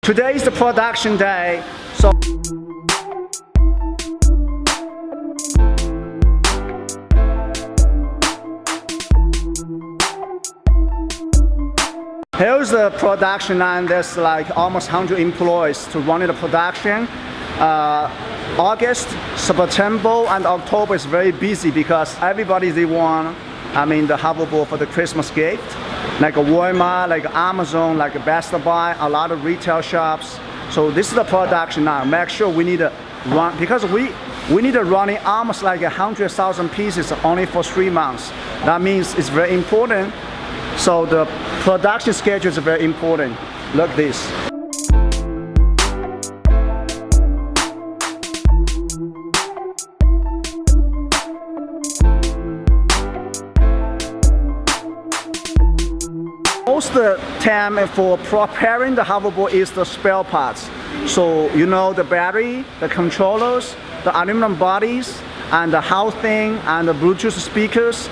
Today is the production day, so here's the production line. There's like almost 100 employees to run the production. August, September, and October is very busy because everybody they want, the hoverboard for the Christmas gift. Like a Walmart, like Amazon, like a Best Buy, a lot of retail shops. So this is the production now. Make sure we need to run, because we need to run it almost like 100,000 pieces only for 3 months. That means it's very important. So the production schedule is very important. Look this. Most of the time for preparing the hoverboard is the spare parts. So the battery, the controllers, the aluminum bodies, and the housing and the Bluetooth speakers.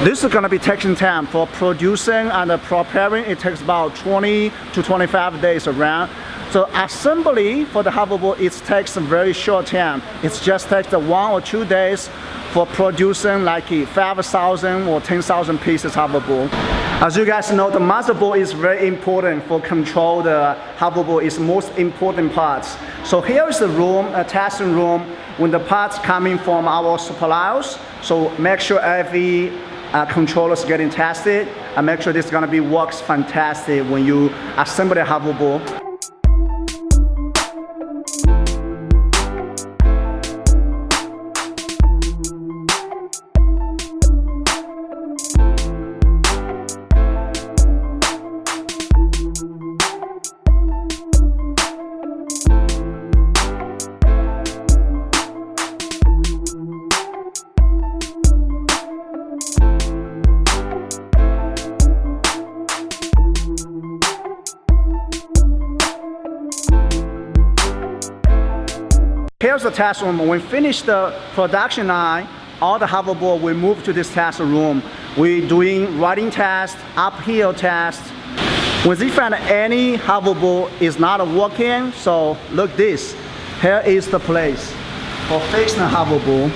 This is going to be taking time for producing and preparing. It takes about 20 to 25 days around. So assembly for the hoverboard, it takes a very short time. It just takes 1 or 2 days for producing like 5,000 or 10,000 pieces hoverboard. As you guys know, the motherboard is very important for control the hoverboard. It's most important parts. So here is the room, a testing room, when the parts coming from our suppliers. So make sure every controller is getting tested, and make sure this is gonna be works fantastic when you assemble the hoverboard. Here's the test room. When we finish the production line, all the hoverboard will move to this test room. We're doing riding test, uphill test. When we find any hoverboard is not working, so look this. Here is the place for fixing the hoverboard.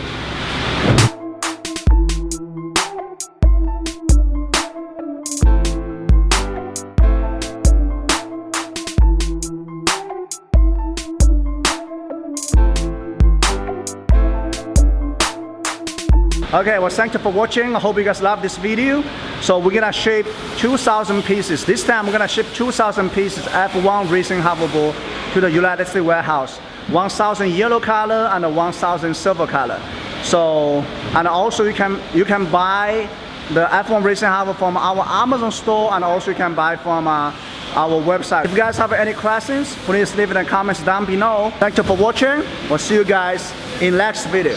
Okay, well, thank you for watching. I hope you guys love this video. So we're gonna ship 2,000 pieces. This time we're gonna ship 2,000 pieces F1 racing hoverboard to the United States warehouse. 1,000 yellow color and 1,000 silver color. So, and also you can buy the F1 racing hoverboard from our Amazon store, and also you can buy from our website. If you guys have any questions, please leave it in the comments down below. Thank you for watching. We'll see you guys in next video.